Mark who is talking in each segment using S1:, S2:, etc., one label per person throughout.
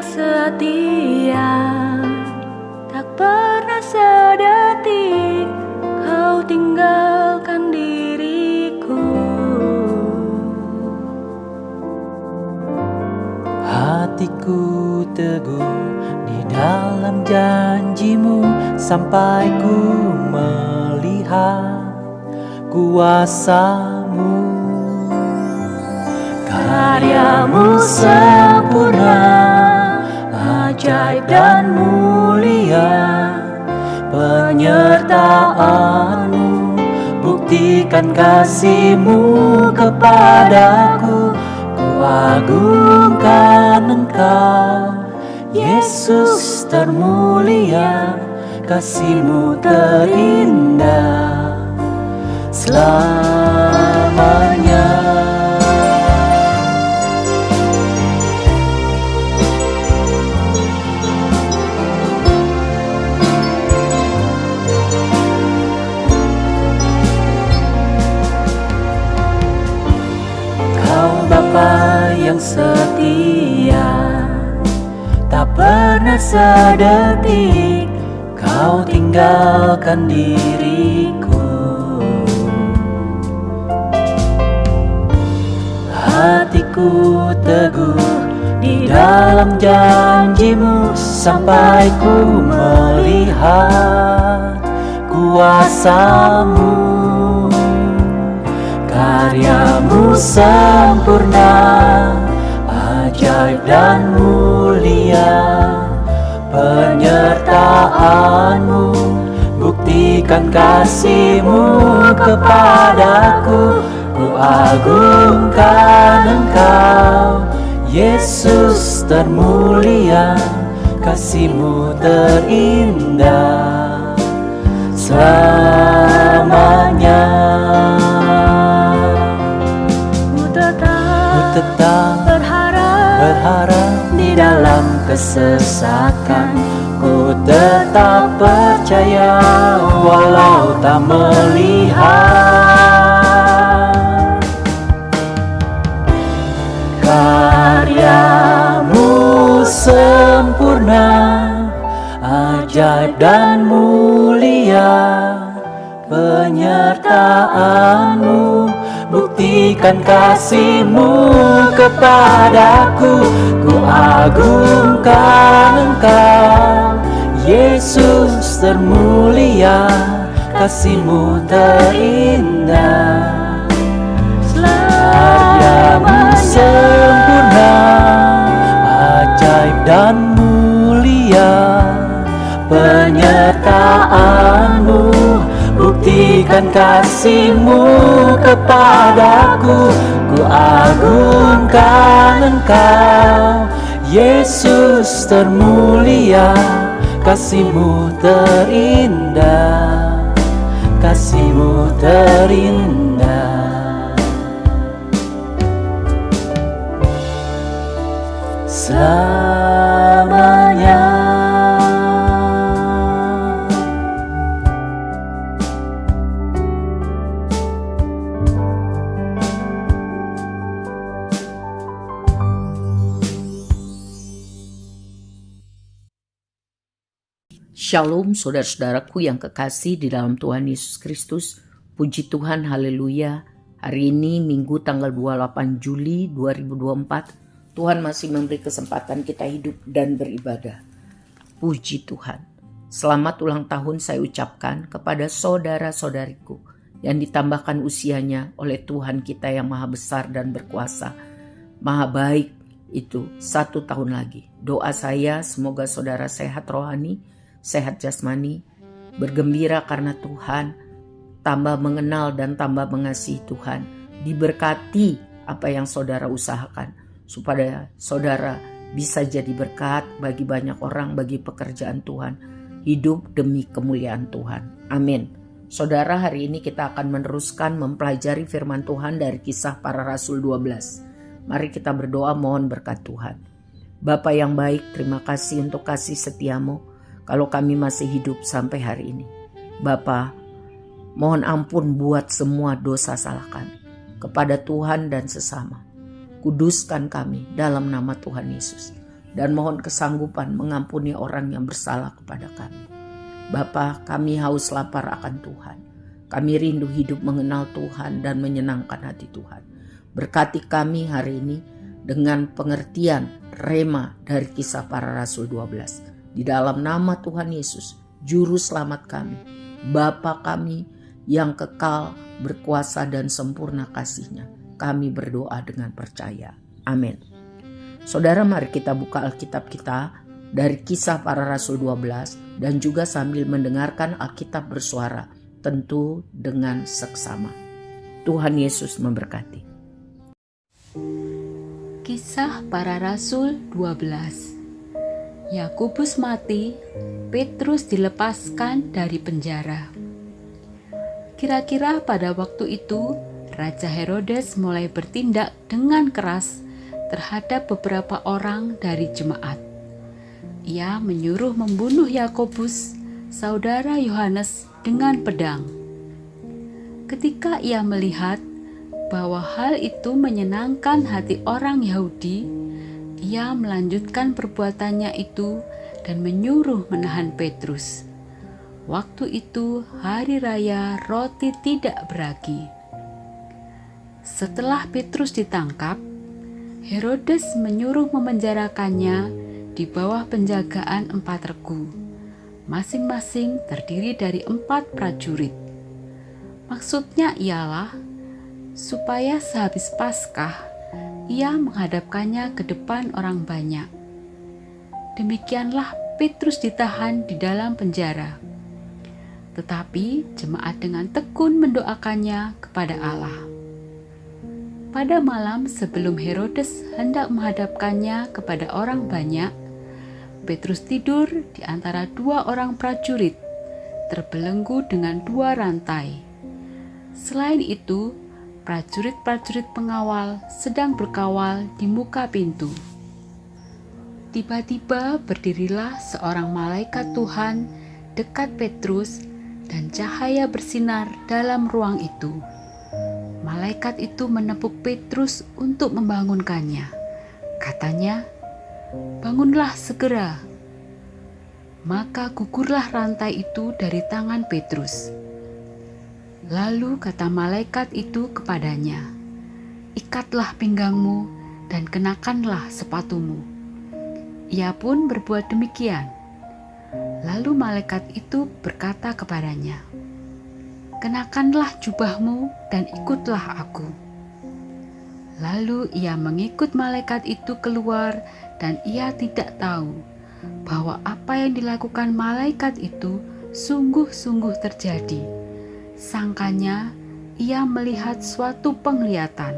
S1: setia, tak pernah sedetik kau tinggalkan diriku.
S2: Hatiku teguh di dalam janjimu sampai ku melihat kuasamu. Karyamu sempurna, ajaib dan mulia, penyertaanmu buktikan kasihmu kepadaku. Ku agungkan Engkau, Yesus termulia, kasihmu terindah selamanya. Bapa yang setia, tak pernah sedetik kau tinggalkan diriku. Hatiku teguh di dalam janjimu sampai ku melihat kuasamu. Karyamu sempurna, ajaib dan mulia, penyertaanmu buktikan kasihmu kepadaku. Ku agungkan Engkau, Yesus termulia, kasihmu terindah selamanya. Tetap berharap di dalam kesesakan. Ku tetap percaya walau tak melihat. Karyamu sempurna, ajaib dan mulia, penyertaanmu buktikan kasihmu kepadaku. Ku agungkan Engkau, Yesus termulia, kasihmu terindah selamanya. Sempurna, ajaib dan mulia, penyertaanmu buktikan kasihmu kepadaku. Ku agungkan Engkau, Yesus termulia, kasihmu terindah, kasihmu terindah selamanya.
S3: Shalom saudara-saudaraku yang kekasih di dalam Tuhan Yesus Kristus. Puji Tuhan, haleluya. Hari ini Minggu tanggal 28 Juli 2024. Tuhan masih memberi kesempatan kita hidup dan beribadah. Puji Tuhan. Selamat ulang tahun saya ucapkan kepada saudara-saudariku yang ditambahkan usianya oleh Tuhan kita yang maha besar dan berkuasa. Maha baik itu 1 tahun lagi. Doa saya semoga saudara sehat rohani, sehat jasmani, bergembira karena Tuhan, tambah mengenal dan tambah mengasihi Tuhan, diberkati apa yang saudara usahakan, supaya saudara bisa jadi berkat bagi banyak orang, bagi pekerjaan Tuhan, hidup demi kemuliaan Tuhan. Amin. Saudara, hari ini kita akan meneruskan mempelajari firman Tuhan dari Kisah Para Rasul 12. Mari kita berdoa mohon berkat Tuhan. Bapa yang baik, terima kasih untuk kasih setiamu. Kalau kami masih hidup sampai hari ini, Bapa, mohon ampun buat semua dosa salah kami kepada Tuhan dan sesama. Kuduskan kami dalam nama Tuhan Yesus. dan mohon kesanggupan mengampuni orang yang bersalah kepada kami. Bapa, kami haus lapar akan Tuhan. Kami rindu hidup mengenal Tuhan dan menyenangkan hati Tuhan. Berkati kami hari ini dengan pengertian rema dari Kisah Para Rasul 12. Di dalam nama Tuhan Yesus, Juru Selamat kami, Bapa kami yang kekal, berkuasa dan sempurna kasih-Nya, kami berdoa dengan percaya. Amin. Saudara, mari kita buka Alkitab kita dari Kisah Para Rasul 12 dan juga sambil mendengarkan Alkitab bersuara, tentu dengan seksama. Tuhan Yesus memberkati.
S4: Kisah Para Rasul 12. Yakobus mati, Petrus dilepaskan dari penjara. Kira-kira pada waktu itu, Raja Herodes mulai bertindak dengan keras terhadap beberapa orang dari jemaat. Ia menyuruh membunuh Yakobus, saudara Yohanes, dengan pedang. Ketika ia melihat bahwa hal itu menyenangkan hati orang Yahudi, ia melanjutkan perbuatannya itu dan menyuruh menahan Petrus. Waktu itu hari raya roti tidak beragi. Setelah Petrus ditangkap, Herodes menyuruh memenjarakannya di bawah penjagaan 4 regu, masing-masing terdiri dari 4 prajurit. Maksudnya ialah supaya sehabis Paskah ia menghadapkannya ke depan orang banyak. Demikianlah Petrus ditahan di dalam penjara. Tetapi jemaat dengan tekun mendoakannya kepada Allah. Pada malam sebelum Herodes hendak menghadapkannya kepada orang banyak, Petrus tidur di antara 2 orang prajurit, terbelenggu dengan 2 rantai. Selain itu, prajurit-prajurit pengawal sedang berkawal di muka pintu. Tiba-tiba berdirilah seorang malaikat Tuhan dekat Petrus dan cahaya bersinar dalam ruang itu. Malaikat itu menepuk Petrus untuk membangunkannya. Katanya, "Bangunlah segera." Maka gugurlah rantai itu dari tangan Petrus. Lalu kata malaikat itu kepadanya, "Ikatlah pinggangmu dan kenakanlah sepatumu." Ia pun berbuat demikian. Lalu malaikat itu berkata kepadanya, "Kenakanlah jubahmu dan ikutlah aku." Lalu ia mengikut malaikat itu keluar dan ia tidak tahu bahwa apa yang dilakukan malaikat itu sungguh-sungguh terjadi. Sangkanya ia melihat suatu penglihatan.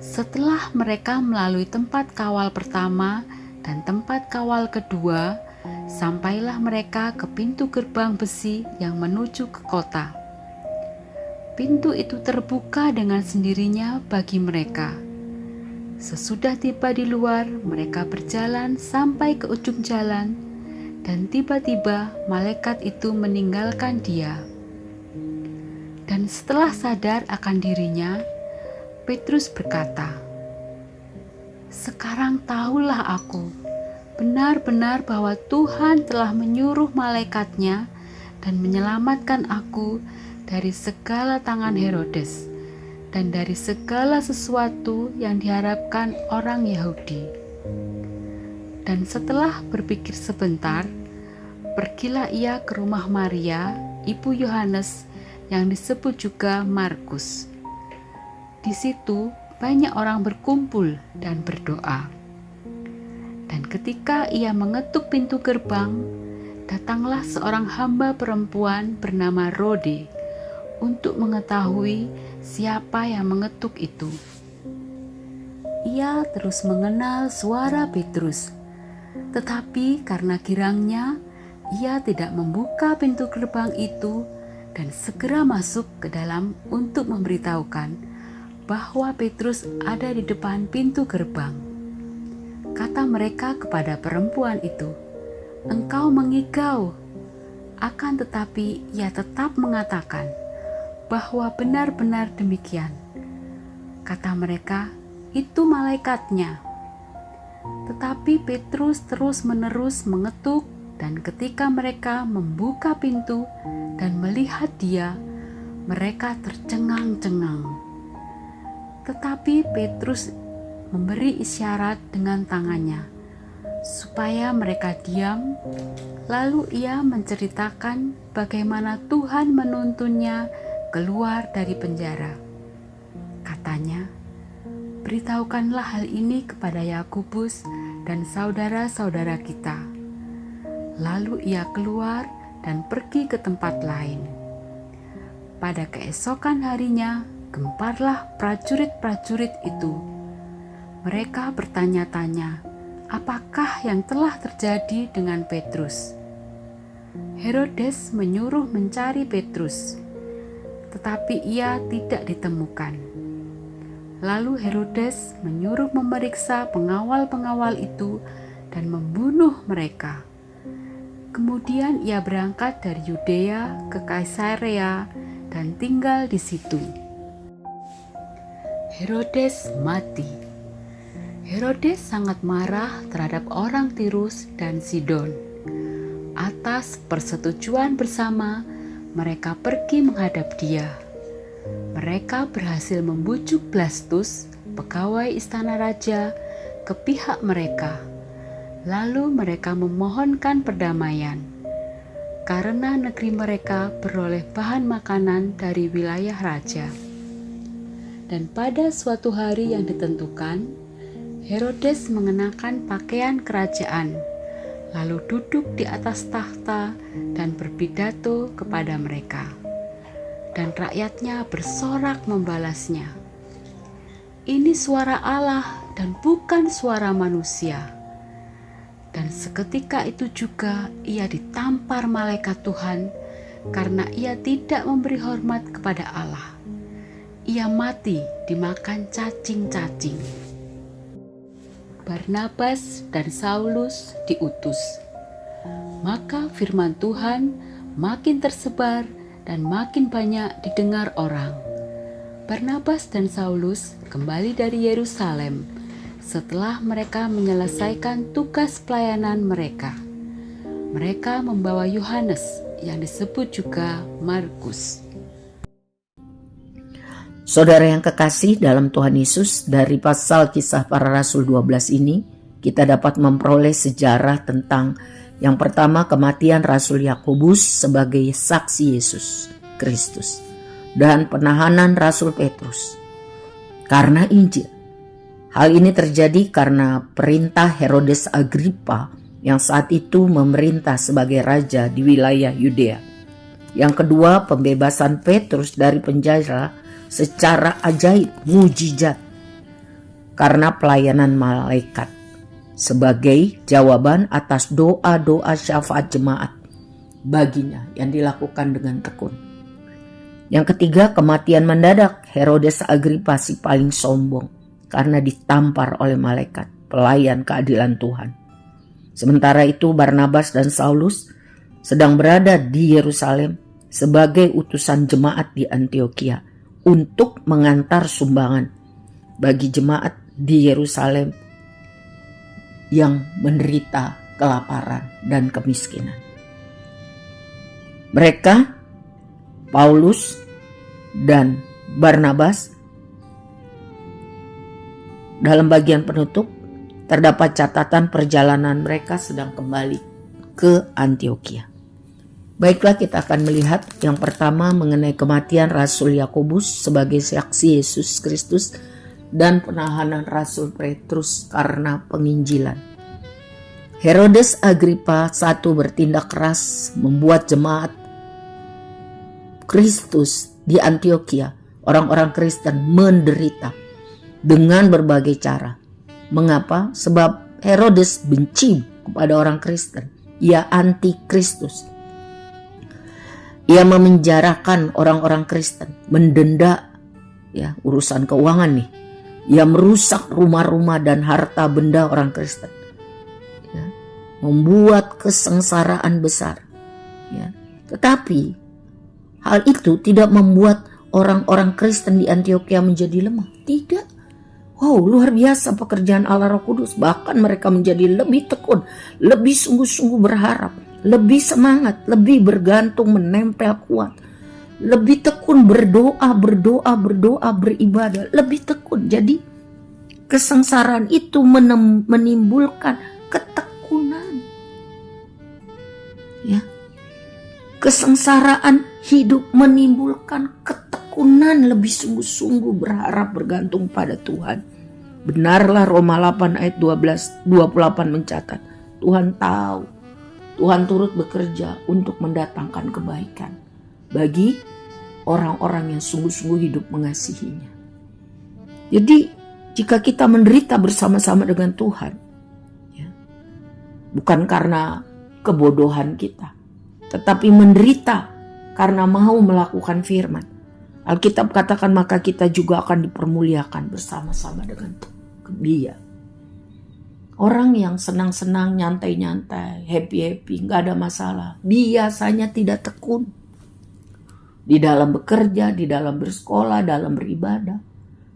S4: Setelah mereka melalui tempat kawal pertama dan tempat kawal kedua, sampailah mereka ke pintu gerbang besi yang menuju ke kota. Pintu itu terbuka dengan sendirinya bagi mereka. Sesudah tiba di luar, mereka berjalan sampai ke ujung jalan, dan tiba-tiba malaikat itu meninggalkan dia. Dan setelah sadar akan dirinya, Petrus berkata, "Sekarang tahulah aku benar-benar bahwa Tuhan telah menyuruh malaikatnya dan menyelamatkan aku dari segala tangan Herodes dan dari segala sesuatu yang diharapkan orang Yahudi." Dan setelah berpikir sebentar, pergilah ia ke rumah Maria, ibu Yohanes, yang disebut juga Markus. Di situ banyak orang berkumpul dan berdoa. Dan ketika ia mengetuk pintu gerbang, datanglah seorang hamba perempuan bernama Rode untuk mengetahui siapa yang mengetuk itu. Ia terus mengenal suara Petrus, tetapi karena girangnya, ia tidak membuka pintu gerbang itu dan segera masuk ke dalam untuk memberitahukan bahwa Petrus ada di depan pintu gerbang. Kata mereka kepada perempuan itu, "Engkau mengigau." Akan tetapi ia tetap mengatakan bahwa benar-benar demikian. Kata mereka, "Itu malaikatnya." Tetapi Petrus terus-menerus mengetuk, dan ketika mereka membuka pintu dan melihat dia, mereka tercengang-cengang. Tetapi Petrus memberi isyarat dengan tangannya supaya mereka diam. Lalu ia menceritakan bagaimana Tuhan menuntunnya keluar dari penjara. Katanya, "Beritahukanlah hal ini kepada Yakobus dan saudara-saudara kita." Lalu ia keluar dan pergi ke tempat lain. Pada keesokan harinya, gemparlah prajurit-prajurit itu. Mereka bertanya-tanya, apakah yang telah terjadi dengan Petrus? Herodes menyuruh mencari Petrus, tetapi ia tidak ditemukan. Lalu Herodes menyuruh memeriksa pengawal-pengawal itu dan membunuh mereka. Kemudian ia berangkat dari Yudea ke Kaisarea dan tinggal di situ. Herodes mati. Herodes sangat marah terhadap orang Tirus dan Sidon. Atas persetujuan bersama, mereka pergi menghadap dia. Mereka berhasil membujuk Blastus, pegawai istana raja, ke pihak mereka. Lalu mereka memohonkan perdamaian, karena negeri mereka beroleh bahan makanan dari wilayah raja. Dan pada suatu hari yang ditentukan, Herodes mengenakan pakaian kerajaan, lalu duduk di atas takhta dan berpidato kepada mereka. Dan rakyatnya bersorak membalasnya, "Ini suara Allah dan bukan suara manusia." Dan seketika itu juga ia ditampar malaikat Tuhan karena ia tidak memberi hormat kepada Allah. Ia mati dimakan cacing-cacing. Barnabas dan Saulus diutus. Maka firman Tuhan makin tersebar dan makin banyak didengar orang. Barnabas dan Saulus kembali dari Yerusalem setelah mereka menyelesaikan tugas pelayanan mereka. Mereka membawa Yohanes yang disebut juga Markus.
S3: Saudara yang kekasih dalam Tuhan Yesus, dari pasal Kisah Para Rasul 12 ini, kita dapat memperoleh sejarah tentang yang pertama, kematian Rasul Yakobus sebagai saksi Yesus Kristus, dan penahanan Rasul Petrus karena Injil. Hal ini terjadi karena perintah Herodes Agripa yang saat itu memerintah sebagai raja di wilayah Yudea. Yang kedua, pembebasan Petrus dari penjara secara ajaib, mujizat, karena pelayanan malaikat sebagai jawaban atas doa-doa syafaat jemaat baginya yang dilakukan dengan tekun. Yang ketiga, kematian mendadak Herodes Agripa si paling sombong karena ditampar oleh malaikat, pelayan keadilan Tuhan. Sementara itu Barnabas dan Saulus sedang berada di Yerusalem sebagai utusan jemaat di Antiokhia untuk mengantar sumbangan bagi jemaat di Yerusalem yang menderita kelaparan dan kemiskinan. Mereka, Paulus dan Barnabas, dalam bagian penutup terdapat catatan perjalanan mereka sedang kembali ke Antiokhia. Baiklah, kita akan melihat yang pertama mengenai kematian Rasul Yakobus sebagai saksi Yesus Kristus dan penahanan Rasul Petrus karena penginjilan. Herodes Agripa I bertindak keras membuat jemaat Kristus di Antiokhia, orang-orang Kristen, menderita dengan berbagai cara. Mengapa? Sebab Herodes benci kepada orang Kristen. Ia anti Kristus. Ia memenjarakan orang-orang Kristen, mendenda, ya, urusan keuangan nih. Ia merusak rumah-rumah dan harta benda orang Kristen, ya, membuat kesengsaraan besar, ya. Tetapi hal itu tidak membuat orang-orang Kristen di Antiokhia menjadi lemah. Tidak. Wow, luar biasa pekerjaan Allah Roh Kudus. Bahkan mereka menjadi lebih tekun, lebih sungguh-sungguh berharap, lebih semangat, lebih bergantung, menempel kuat, lebih tekun berdoa, beribadah, lebih tekun. Jadi kesengsaraan itu menimbulkan ketekunan. Ya. Kesengsaraan hidup menimbulkan ketekunan, lebih sungguh-sungguh berharap, bergantung pada Tuhan. Benarlah Roma 8 ayat 28 mencatat, Tuhan tahu, Tuhan turut bekerja untuk mendatangkan kebaikan bagi orang-orang yang sungguh-sungguh hidup mengasihinya. Jadi jika kita menderita bersama-sama dengan Tuhan, ya, bukan karena kebodohan kita, tetapi menderita karena mau melakukan firman. Alkitab katakan maka kita juga akan dipermuliakan bersama-sama dengan Dia. Orang yang senang-senang, nyantai-nyantai, happy-happy, gak ada masalah, biasanya tidak tekun di dalam bekerja, di dalam bersekolah, dalam beribadah.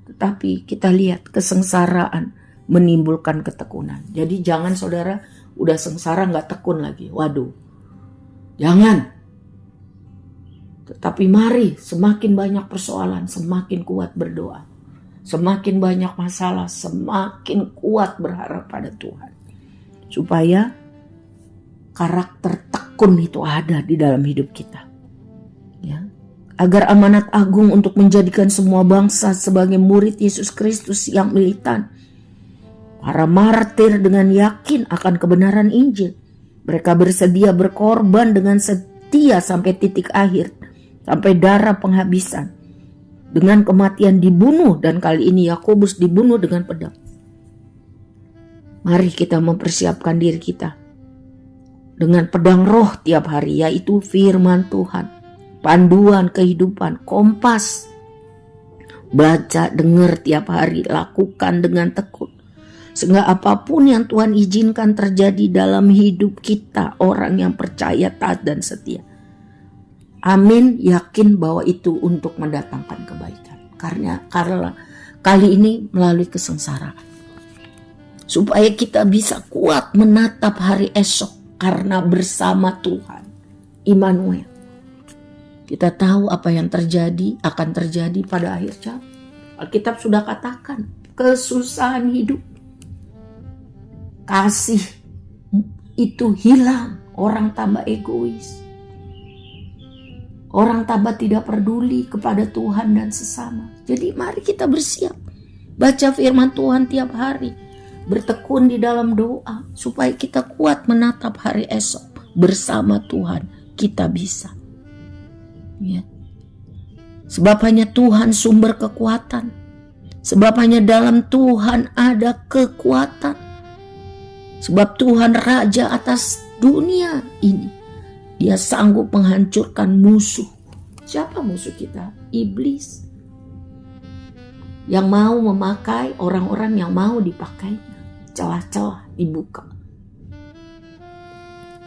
S3: Tetapi kita lihat kesengsaraan menimbulkan ketekunan. Jadi jangan saudara udah sengsara gak tekun lagi. Waduh, jangan. Tetapi mari semakin banyak persoalan, semakin kuat berdoa. Semakin banyak masalah, semakin kuat berharap pada Tuhan. Supaya karakter tekun itu ada di dalam hidup kita. Ya. Agar amanat agung untuk menjadikan semua bangsa sebagai murid Yesus Kristus yang militan. Para martir dengan yakin akan kebenaran Injil. Mereka bersedia berkorban dengan setia sampai titik akhir. Sampai darah penghabisan. Dengan kematian dibunuh, dan kali ini Yakobus dibunuh dengan pedang. Mari kita mempersiapkan diri kita dengan pedang roh tiap hari, yaitu firman Tuhan, panduan kehidupan, kompas. Baca, dengar tiap hari, lakukan dengan tekun. Sehingga apapun yang Tuhan izinkan terjadi dalam hidup kita, orang yang percaya, taat dan setia, amin, yakin bahwa itu untuk mendatangkan kebaikan. Karena kali ini melalui kesengsaraan. Supaya kita bisa kuat menatap hari esok karena bersama Tuhan, Immanuel. Kita tahu apa yang terjadi akan terjadi pada akhir zaman. Alkitab sudah katakan, kesusahan hidup, kasih itu hilang, orang tambah egois. Orang tambah tidak peduli kepada Tuhan dan sesama. Jadi mari kita bersiap. Baca firman Tuhan tiap hari. Bertekun di dalam doa. Supaya kita kuat menatap hari esok. Bersama Tuhan kita bisa. Ya. Sebab hanya Tuhan sumber kekuatan. Sebab hanya dalam Tuhan ada kekuatan. Sebab Tuhan Raja atas dunia ini. Dia sanggup menghancurkan musuh. Siapa musuh kita? Iblis. Yang mau memakai orang-orang yang mau dipakainya. Celah-celah dibuka.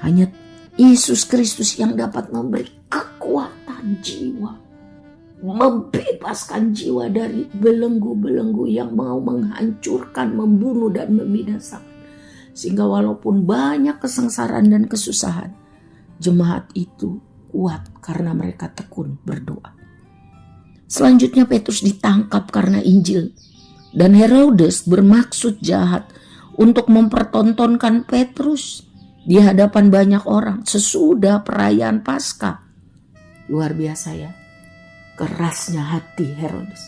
S3: Hanya Yesus Kristus yang dapat memberi kekuatan jiwa. Membebaskan jiwa dari belenggu-belenggu yang mau menghancurkan, membunuh dan membinasakan. Sehingga walaupun banyak kesengsaraan dan kesusahan, jemaat itu kuat karena mereka tekun berdoa. Selanjutnya Petrus ditangkap karena Injil. Dan Herodes bermaksud jahat untuk mempertontonkan Petrus di hadapan banyak orang sesudah perayaan Paskah. Luar biasa ya. Kerasnya hati Herodes.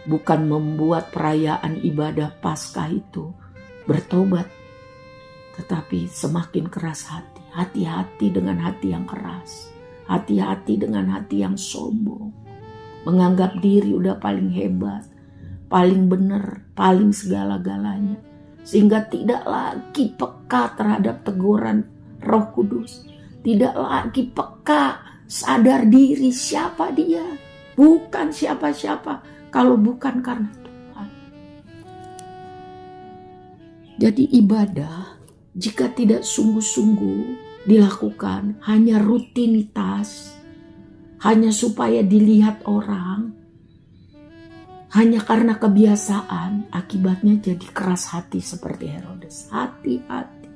S3: Bukan membuat perayaan ibadah Paskah itu bertobat. Tetapi semakin keras hati. Hati-hati dengan hati yang keras. Hati-hati dengan hati yang sombong. Menganggap diri udah paling hebat. Paling benar. Paling segala-galanya. Sehingga tidak lagi peka terhadap teguran Roh Kudus. Tidak lagi peka. Sadar diri siapa dia. Bukan siapa-siapa. Kalau bukan karena Tuhan. Jadi ibadah, jika tidak sungguh-sungguh dilakukan, hanya rutinitas, hanya supaya dilihat orang, hanya karena kebiasaan, akibatnya jadi keras hati seperti Herodes. Hati-hati.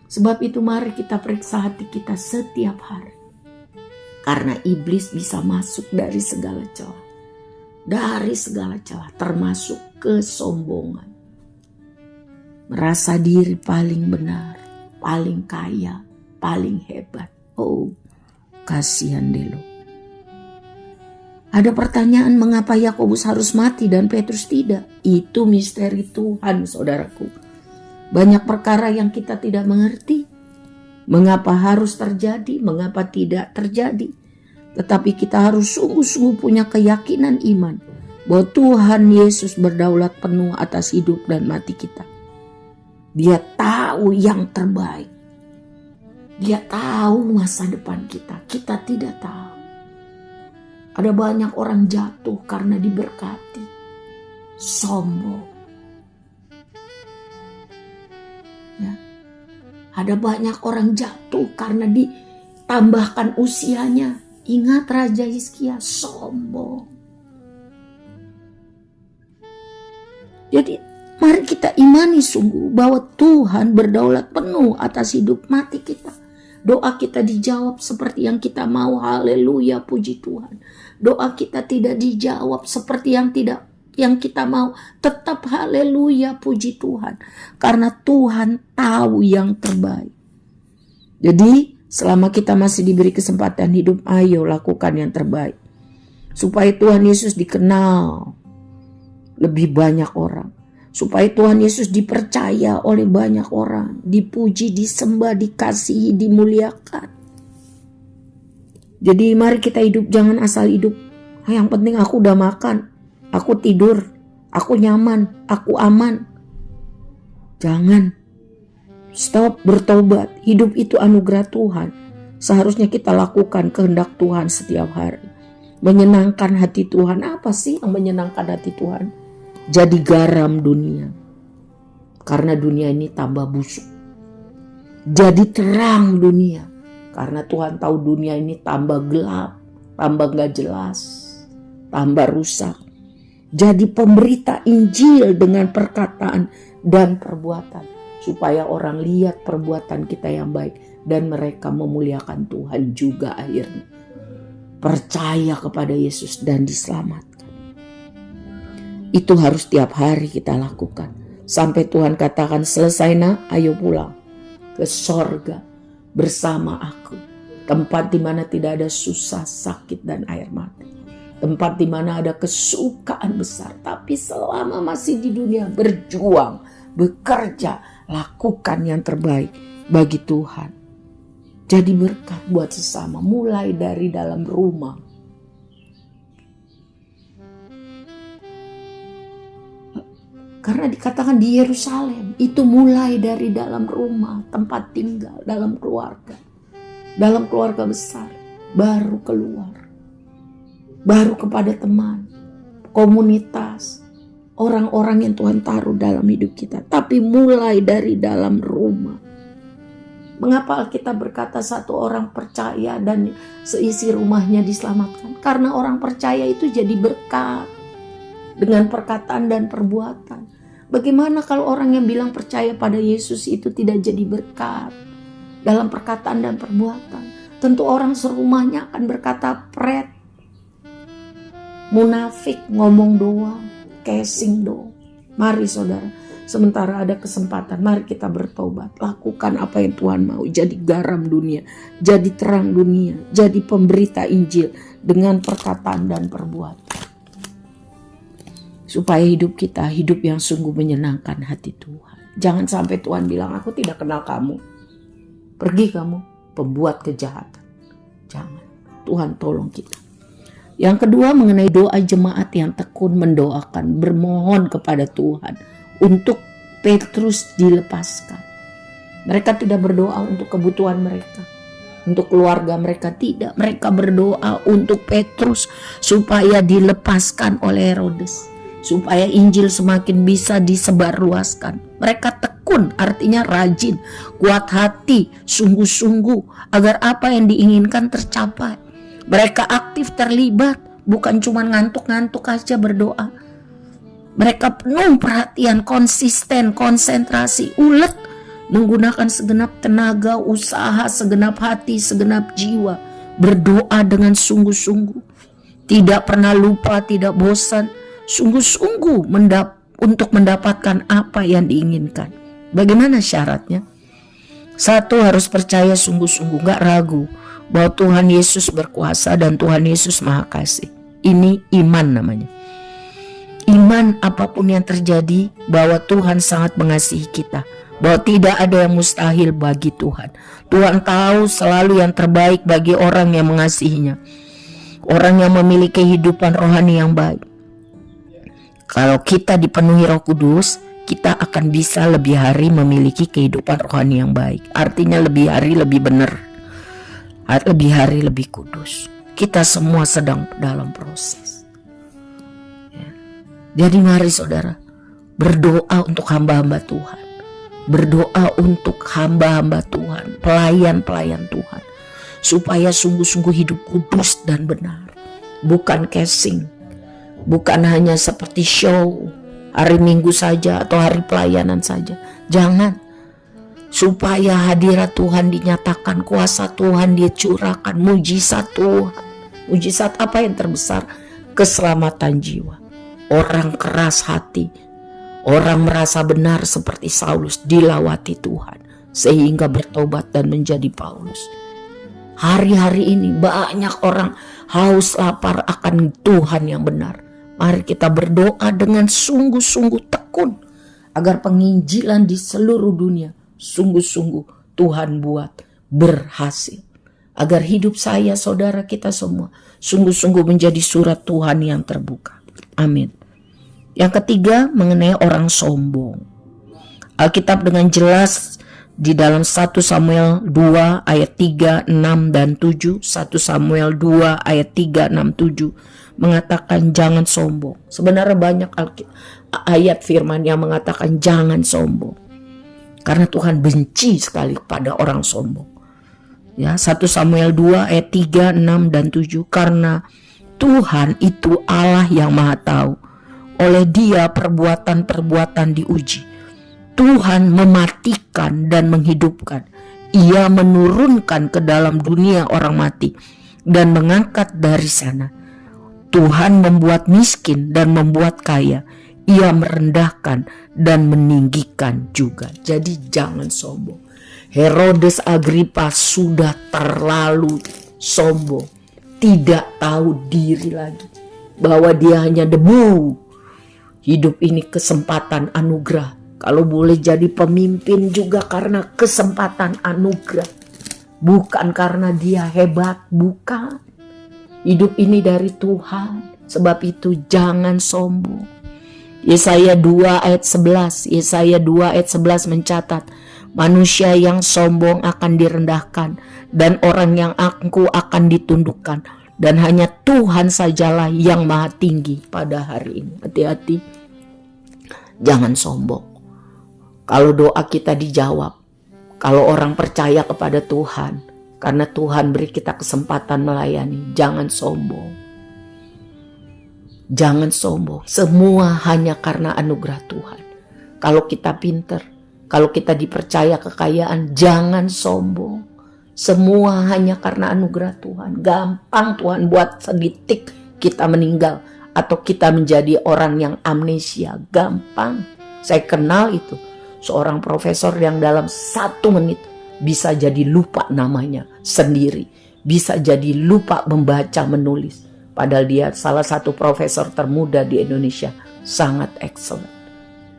S3: Sebab itu mari kita periksa hati kita setiap hari. Karena iblis bisa masuk dari segala celah. Dari segala celah, termasuk kesombongan. Merasa diri paling benar, paling kaya, paling hebat. Oh, kasihan deh lo. Ada pertanyaan mengapa Yakobus harus mati dan Petrus tidak? Itu misteri Tuhan, saudaraku. Banyak perkara yang kita tidak mengerti. Mengapa harus terjadi, mengapa tidak terjadi. Tetapi kita harus sungguh-sungguh punya keyakinan iman bahwa Tuhan Yesus berdaulat penuh atas hidup dan mati kita. Dia tahu yang terbaik. Dia tahu masa depan kita. Kita tidak tahu. Ada banyak orang jatuh karena diberkati. Sombong. Ya. Ada banyak orang jatuh karena ditambahkan usianya. Ingat Raja Hizkia, sombong. Jadi mari kita imani sungguh bahwa Tuhan berdaulat penuh atas hidup mati kita. Doa kita dijawab seperti yang kita mau. Haleluya, puji Tuhan. Doa kita tidak dijawab seperti yang kita mau. Tetap haleluya, puji Tuhan. Karena Tuhan tahu yang terbaik. Jadi selama kita masih diberi kesempatan hidup, ayo lakukan yang terbaik. Supaya Tuhan Yesus dikenal lebih banyak orang. Supaya Tuhan Yesus dipercaya oleh banyak orang. Dipuji, disembah, dikasihi, dimuliakan. Jadi mari kita hidup, jangan asal hidup. Yang penting aku udah makan, aku tidur, aku nyaman, aku aman. Jangan. Stop, bertobat. Hidup itu anugerah Tuhan. Seharusnya kita lakukan kehendak Tuhan setiap hari. Menyenangkan hati Tuhan. Apa sih yang menyenangkan hati Tuhan? Jadi garam dunia. Karena dunia ini tambah busuk. Jadi terang dunia. Karena Tuhan tahu dunia ini tambah gelap. Tambah gak jelas. Tambah rusak. Jadi pemberita Injil dengan perkataan dan perbuatan. Supaya orang lihat perbuatan kita yang baik. Dan mereka memuliakan Tuhan juga akhirnya. Percaya kepada Yesus dan diselamatkan. Itu harus tiap hari kita lakukan. Sampai Tuhan katakan, selesai nak, ayo pulang ke sorga bersama aku. Tempat di mana tidak ada susah, sakit, dan air mata. Tempat di mana ada kesukaan besar. Tapi selama masih di dunia, berjuang, bekerja, lakukan yang terbaik bagi Tuhan. Jadi berkat buat sesama, mulai dari dalam rumah. Karena dikatakan di Yerusalem, itu mulai dari dalam rumah, tempat tinggal, dalam keluarga. Dalam keluarga besar, baru keluar. Baru kepada teman, komunitas, orang-orang yang Tuhan taruh dalam hidup kita. Tapi mulai dari dalam rumah. Mengapa Alkitab berkata satu orang percaya dan seisi rumahnya diselamatkan? Karena orang percaya itu jadi berkat dengan perkataan dan perbuatan. Bagaimana kalau orang yang bilang percaya pada Yesus itu tidak jadi berkat dalam perkataan dan perbuatan? Tentu orang serumahnya akan berkata pret, munafik, ngomong doang, casing doang. Mari saudara, sementara ada kesempatan, mari kita bertobat. Lakukan apa yang Tuhan mau. Jadi garam dunia, jadi terang dunia, jadi pemberita Injil dengan perkataan dan perbuatan. Supaya hidup kita hidup yang sungguh menyenangkan hati Tuhan. Jangan sampai Tuhan bilang, aku tidak kenal kamu. Pergi kamu, pembuat kejahatan. Jangan. Tuhan tolong kita. Yang kedua mengenai doa jemaat yang tekun mendoakan, bermohon kepada Tuhan untuk Petrus dilepaskan. Mereka tidak berdoa untuk kebutuhan mereka, untuk keluarga mereka, tidak. Mereka berdoa untuk Petrus supaya dilepaskan oleh Herodes. Supaya Injil semakin bisa disebarluaskan. Mereka tekun, artinya rajin, kuat hati, sungguh-sungguh agar apa yang diinginkan tercapai. Mereka aktif terlibat, bukan cuma ngantuk-ngantuk aja berdoa. Mereka penuh perhatian, konsisten, konsentrasi, ulet, menggunakan segenap tenaga, usaha, segenap hati, segenap jiwa, berdoa dengan sungguh-sungguh, tidak pernah lupa, tidak bosan, sungguh-sungguh untuk mendapatkan apa yang diinginkan. Bagaimana syaratnya? Satu, harus percaya sungguh-sungguh, gak ragu bahwa Tuhan Yesus berkuasa dan Tuhan Yesus Maha Kasih. Ini iman namanya. Iman apapun yang terjadi, bahwa Tuhan sangat mengasihi kita, bahwa tidak ada yang mustahil bagi Tuhan. Tuhan tahu selalu yang terbaik bagi orang yang mengasihinya, orang yang memiliki kehidupan rohani yang baik. Kalau kita dipenuhi Roh Kudus, kita akan bisa lebih hari memiliki kehidupan rohani yang baik. Artinya lebih hari lebih benar, lebih hari lebih kudus. Kita semua sedang dalam proses. Jadi mari saudara, berdoa untuk hamba-hamba Tuhan, berdoa untuk hamba-hamba Tuhan, pelayan-pelayan Tuhan, supaya sungguh-sungguh hidup kudus dan benar, bukan casing, bukan hanya seperti show hari Minggu saja atau hari pelayanan saja. Jangan, supaya hadirat Tuhan dinyatakan, kuasa Tuhan dicurahkan, mujizat Tuhan. Mujizat apa yang terbesar? Keselamatan jiwa. Orang keras hati, orang merasa benar seperti Saulus, dilawati Tuhan sehingga bertobat dan menjadi Paulus. Hari-hari ini banyak orang haus lapar akan Tuhan yang benar. Mari kita berdoa dengan sungguh-sungguh tekun agar penginjilan di seluruh dunia sungguh-sungguh Tuhan buat berhasil. Agar hidup saya, saudara kita semua, sungguh-sungguh menjadi surat Tuhan yang terbuka. Amin. Yang ketiga, mengenai orang sombong. Alkitab dengan jelas di dalam 1 Samuel 2 ayat 3, 6 dan 7, 1 Samuel 2 ayat 3, 6, 7 mengatakan jangan sombong. Sebenarnya banyak ayat firman yang mengatakan jangan sombong. Karena Tuhan benci sekali pada orang sombong. Ya, 1 Samuel 2 ayat 3, 6 dan 7, karena Tuhan itu Allah yang Maha Tahu. Oleh Dia perbuatan-perbuatan diuji. Tuhan mematikan dan menghidupkan. Ia menurunkan ke dalam dunia orang mati dan mengangkat dari sana. Tuhan membuat miskin dan membuat kaya. Ia merendahkan dan meninggikan juga. Jadi jangan sombong. Herodes Agripa sudah terlalu sombong. Tidak tahu diri lagi. Bahwa dia hanya debu. Hidup ini kesempatan anugerah. Kalau boleh jadi pemimpin juga karena kesempatan anugerah. Bukan karena dia hebat, bukan. Hidup ini dari Tuhan. Sebab itu jangan sombong. Yesaya 2 ayat 11. Yesaya 2 ayat 11 mencatat, manusia yang sombong akan direndahkan dan orang yang angkuh akan ditundukkan. Dan hanya Tuhan sajalah yang maha tinggi pada hari ini. Hati-hati, jangan sombong. Kalau doa kita dijawab, kalau orang percaya kepada Tuhan, karena Tuhan beri kita kesempatan melayani, jangan sombong. Jangan sombong, semua hanya karena anugerah Tuhan. Kalau kita pinter, kalau kita dipercaya kekayaan, jangan sombong. Semua hanya karena anugerah Tuhan. Gampang Tuhan buat sedetik kita meninggal atau kita menjadi orang yang amnesia. Gampang. Saya kenal itu. Seorang profesor yang dalam 1 menit bisa jadi lupa namanya sendiri. Bisa jadi lupa membaca, menulis. Padahal dia salah satu profesor termuda di Indonesia. Sangat excellent.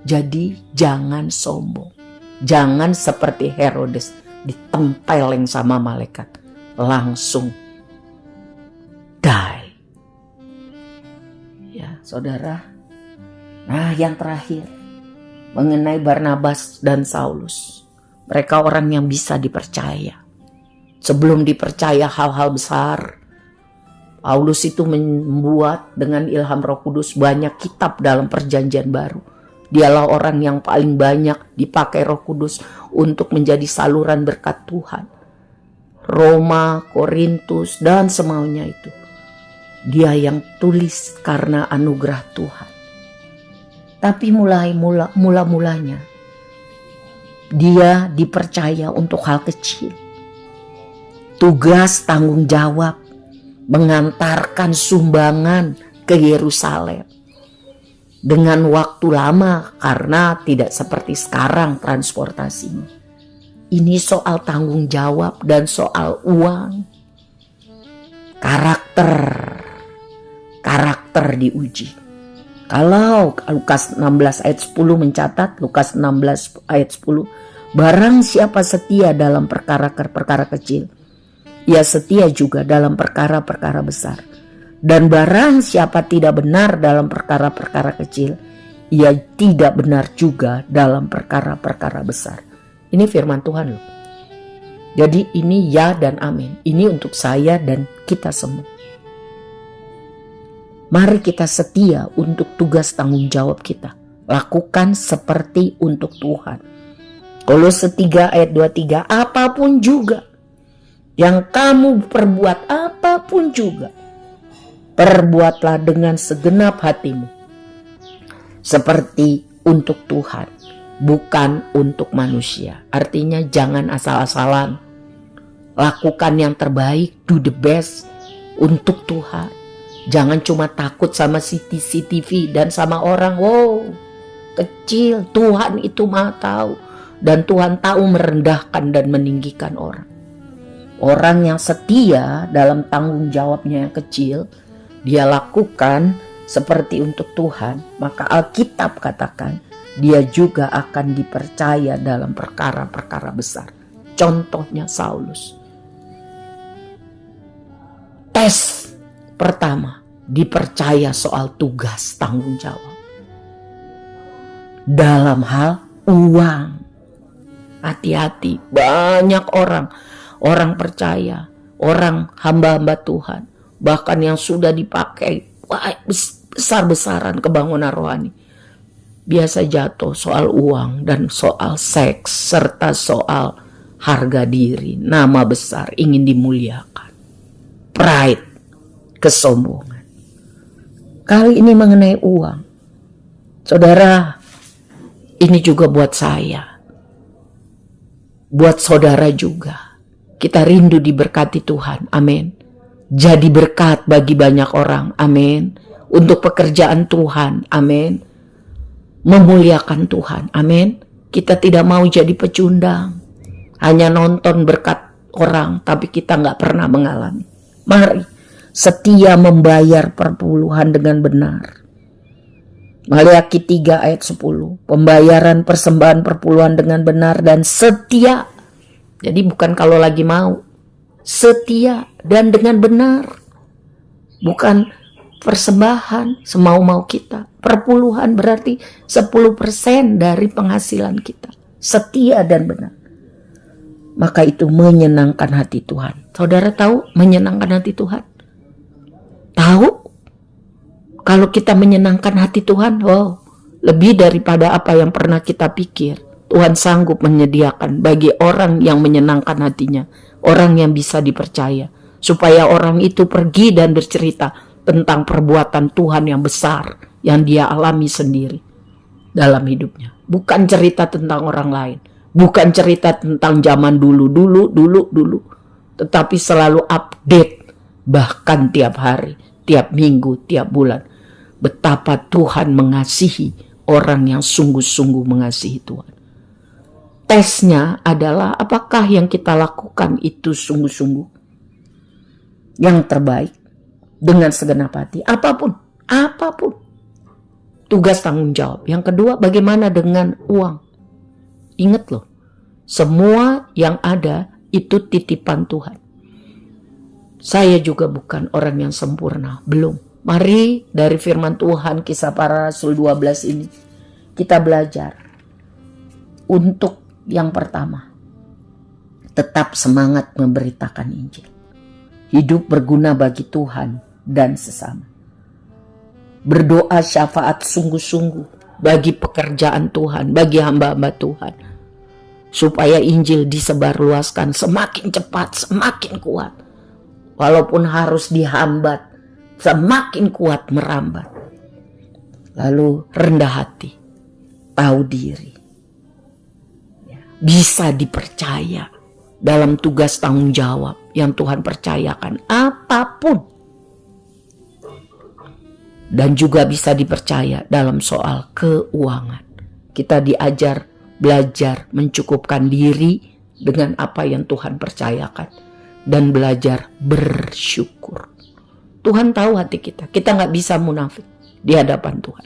S3: Jadi jangan sombong. Jangan seperti Herodes. Ditempeleng sama malaikat, langsung die. Ya saudara. Nah yang terakhir, mengenai Barnabas dan Saulus. Mereka orang yang bisa dipercaya. Sebelum dipercaya hal-hal besar, Paulus itu membuat dengan ilham Roh Kudus banyak kitab dalam Perjanjian Baru. Dialah orang yang paling banyak dipakai Roh Kudus untuk menjadi saluran berkat Tuhan. Roma, Korintus, dan semaunya itu. Dia yang tulis karena anugerah Tuhan. Tapi mula-mulanya dia dipercaya untuk hal kecil. Tugas tanggung jawab mengantarkan sumbangan ke Yerusalem. Dengan waktu lama karena tidak seperti sekarang transportasinya. Ini soal tanggung jawab dan soal uang. Karakter diuji. Kalau Lukas 16 ayat 10 mencatat, Lukas 16 ayat 10, barang siapa setia dalam perkara kecil, ia setia juga dalam perkara-perkara besar. Dan barang siapa tidak benar dalam perkara-perkara kecil, ia tidak benar juga dalam perkara-perkara besar. Ini firman Tuhan loh. Jadi ini ya dan amin. Ini untuk saya dan kita semua. Mari kita setia untuk tugas tanggung jawab kita. Lakukan seperti untuk Tuhan. Kolose 3 ayat 23, apapun juga yang kamu perbuat, apapun juga, perbuatlah dengan segenap hatimu, seperti untuk Tuhan, bukan untuk manusia. Artinya jangan asal-asalan. Lakukan yang terbaik, do the best untuk Tuhan. Jangan cuma takut sama CCTV dan sama orang. Wow, kecil. Tuhan itu Maha tahu. Dan Tuhan tahu merendahkan dan meninggikan orang. Orang yang setia dalam tanggung jawabnya yang kecil, dia lakukan seperti untuk Tuhan, maka Alkitab katakan dia juga akan dipercaya dalam perkara-perkara besar. Contohnya Saulus. Tes pertama, dipercaya soal tugas tanggung jawab. Dalam hal uang, hati-hati, banyak orang percaya, orang hamba-hamba Tuhan, bahkan yang sudah dipakai besar-besaran kebangunan rohani, biasa jatuh soal uang dan soal seks serta soal harga diri, nama besar, ingin dimuliakan, pride, kesombongan. Kali ini mengenai uang, saudara, ini juga buat saya, buat saudara juga. Kita rindu diberkati Tuhan, amin. Jadi berkat bagi banyak orang, amin. Untuk pekerjaan Tuhan, amin. Memuliakan Tuhan, amin. Kita tidak mau jadi pecundang, hanya nonton berkat orang, tapi kita gak pernah mengalami. Mari setia membayar perpuluhan dengan benar. Maliaki 3 ayat 10, pembayaran persembahan perpuluhan dengan benar dan setia. Jadi bukan kalau lagi mau, setia dan dengan benar. Bukan persembahan semau-mau kita. Perpuluhan berarti 10% dari penghasilan kita. Setia dan benar. Maka itu menyenangkan hati Tuhan. Saudara tahu menyenangkan hati Tuhan? Tahu? Kalau kita menyenangkan hati Tuhan, wow, lebih daripada apa yang pernah kita pikir. Tuhan sanggup menyediakan bagi orang yang menyenangkan hatinya, orang yang bisa dipercaya, supaya orang itu pergi dan bercerita tentang perbuatan Tuhan yang besar yang dia alami sendiri dalam hidupnya. Bukan cerita tentang orang lain, bukan cerita tentang zaman dulu, tetapi selalu update, bahkan tiap hari, tiap minggu, tiap bulan. Betapa Tuhan mengasihi orang yang sungguh-sungguh mengasihi Tuhan. Tesnya adalah apakah yang kita lakukan itu sungguh-sungguh yang terbaik dengan segenap hati, apapun. Tugas tanggung jawab. Yang kedua, bagaimana dengan uang? Ingat loh, semua yang ada itu titipan Tuhan. Saya juga bukan orang yang sempurna, belum. Mari dari firman Tuhan Kisah Para Rasul 12 ini kita belajar untuk yang pertama, tetap semangat memberitakan Injil. Hidup berguna bagi Tuhan dan sesama. Berdoa syafaat sungguh-sungguh bagi pekerjaan Tuhan, bagi hamba-hamba Tuhan. Supaya Injil disebarluaskan semakin cepat, semakin kuat. Walaupun harus dihambat semakin kuat merambat. Lalu rendah hati, tahu diri, bisa dipercaya dalam tugas tanggung jawab yang Tuhan percayakan, apapun. Dan juga bisa dipercaya dalam soal keuangan. Kita diajar belajar mencukupkan diri dengan apa yang Tuhan percayakan dan belajar bersyukur. Tuhan tahu hati kita nggak bisa munafik di hadapan Tuhan.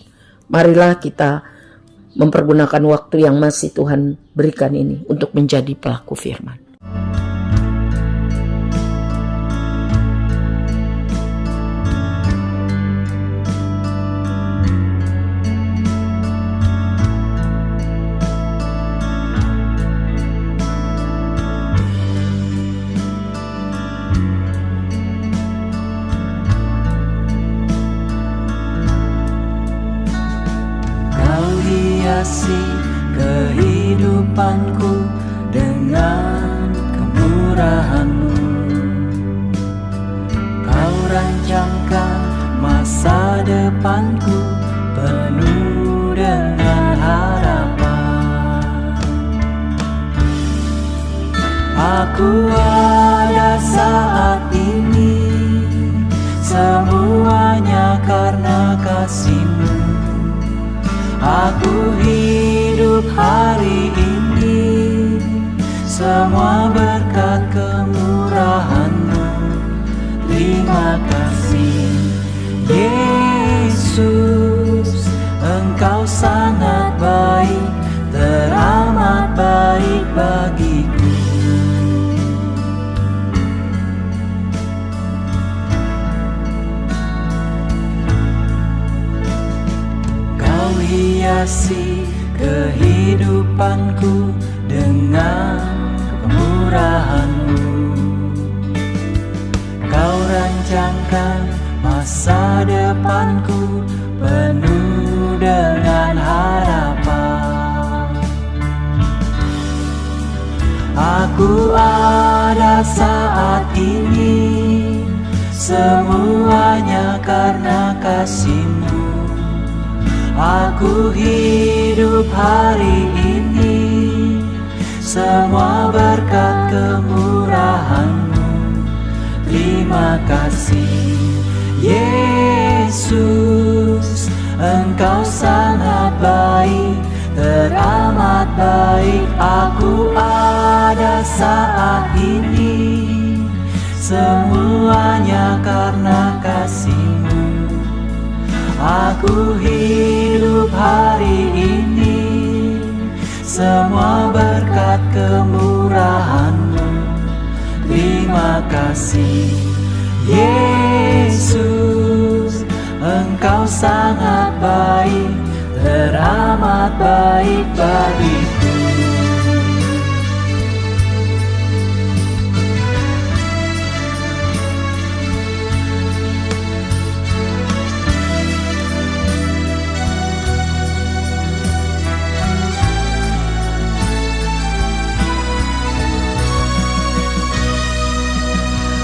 S3: Marilah kita mempergunakan waktu yang masih Tuhan berikan ini untuk menjadi pelaku firman.
S2: Hiasi kehidupanku dengan kemurahan-Mu. Kau rancangkan masa depanku penuh dengan harapan. Aku ada saat ini, semuanya karena kasih-Mu. Aku hidup hari ini, semua berkat kemurahan-Mu. Terima kasih Yesus, Engkau sangat baik, teramat baik bagiku. Hiasi kehidupanku dengan kemurahan-Mu. Kau rancangkan masa depanku penuh dengan harapan. Aku ada saat ini, semuanya karena kasih-Mu. Aku hidup hari ini, semua berkat kemurahan-Mu. Terima kasih Yesus, Engkau sangat baik, teramat baik. Aku ada saat ini, semuanya karena kasih-Mu. Aku hidup hari ini, semua berkat kemurahan-Mu. Terima kasih Yesus, Engkau sangat baik, teramat baik bagiku.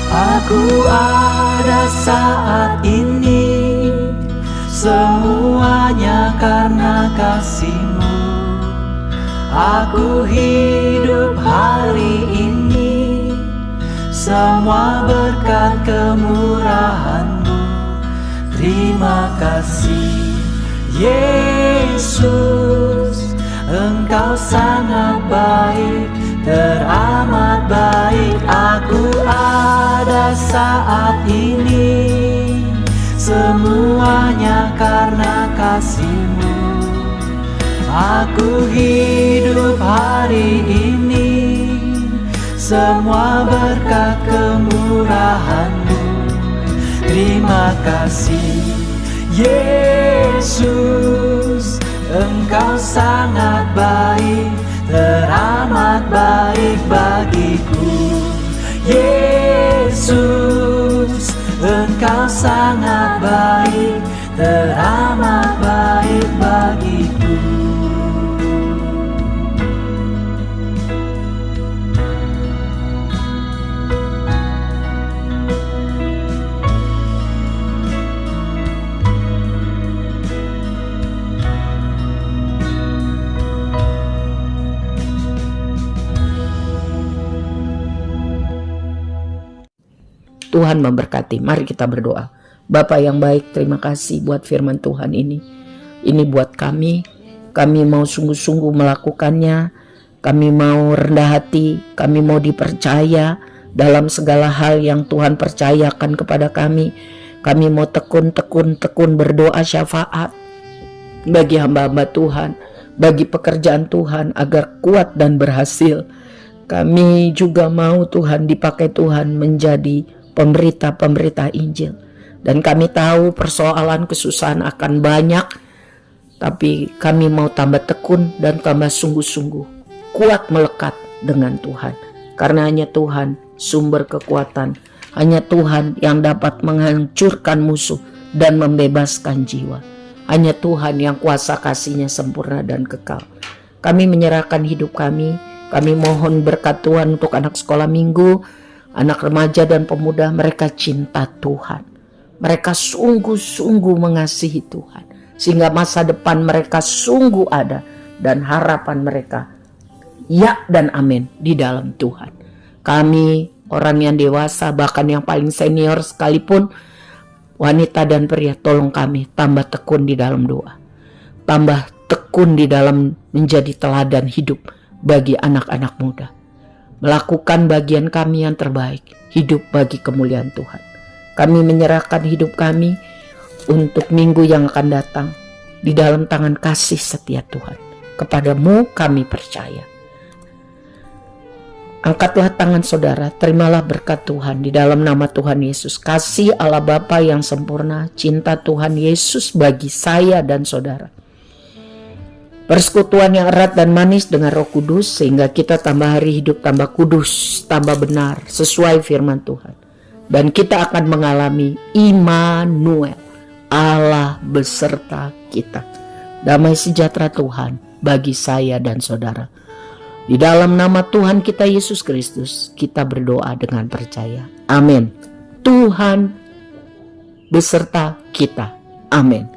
S2: Aku ada saat ini, semuanya karena kasih-Mu. Aku hidup hari ini, semua berkat kemurahan-Mu. Terima kasih Yesus, Engkau sangat baik, teramat baik. Aku ada saat ini, semuanya karena kasih-Mu. Aku hidup hari ini, semua berkat kemurahan-Mu. Terima kasih Yesus, Engkau sangat baik, teramat baik bagiku. Yesus, Engkau sangat baik, teramat baik bagiku.
S3: Tuhan memberkati. Mari kita berdoa. Bapa yang baik, terima kasih buat firman Tuhan ini. Ini buat kami. Kami mau sungguh-sungguh melakukannya. Kami mau rendah hati. Kami mau dipercaya dalam segala hal yang Tuhan percayakan kepada kami. Kami mau tekun berdoa syafaat bagi hamba-hamba Tuhan, bagi pekerjaan Tuhan agar kuat dan berhasil. Kami juga mau Tuhan dipakai Tuhan menjadi pemberita Injil. Dan kami tahu persoalan kesusahan akan banyak, tapi kami mau tambah tekun dan tambah sungguh-sungguh kuat melekat dengan Tuhan. Karena hanya Tuhan sumber kekuatan, hanya Tuhan yang dapat menghancurkan musuh dan membebaskan jiwa. Hanya Tuhan yang kuasa kasih-Nya sempurna dan kekal. Kami menyerahkan hidup kami mohon berkat Tuhan untuk anak sekolah minggu, anak remaja dan pemuda. Mereka cinta Tuhan. Mereka sungguh-sungguh mengasihi Tuhan. Sehingga masa depan mereka sungguh ada. Dan harapan mereka ya dan amin di dalam Tuhan. Kami orang yang dewasa, bahkan yang paling senior sekalipun, wanita dan pria, tolong kami tambah tekun di dalam doa. Tambah tekun di dalam menjadi teladan hidup bagi anak-anak muda. Melakukan bagian kami yang terbaik, hidup bagi kemuliaan Tuhan. Kami menyerahkan hidup kami untuk minggu yang akan datang di dalam tangan kasih setia Tuhan. Kepadamu kami percaya. Angkatlah tangan saudara, terimalah berkat Tuhan di dalam nama Tuhan Yesus. Kasih Allah Bapa yang sempurna, cinta Tuhan Yesus bagi saya dan saudara. Persekutuan yang erat dan manis dengan Roh Kudus sehingga kita tambah hari hidup tambah kudus, tambah benar sesuai firman Tuhan. Dan kita akan mengalami Immanuel, Allah beserta kita. Damai sejahtera Tuhan bagi saya dan saudara. Di dalam nama Tuhan kita Yesus Kristus, kita berdoa dengan percaya. Amin. Tuhan beserta kita. Amin.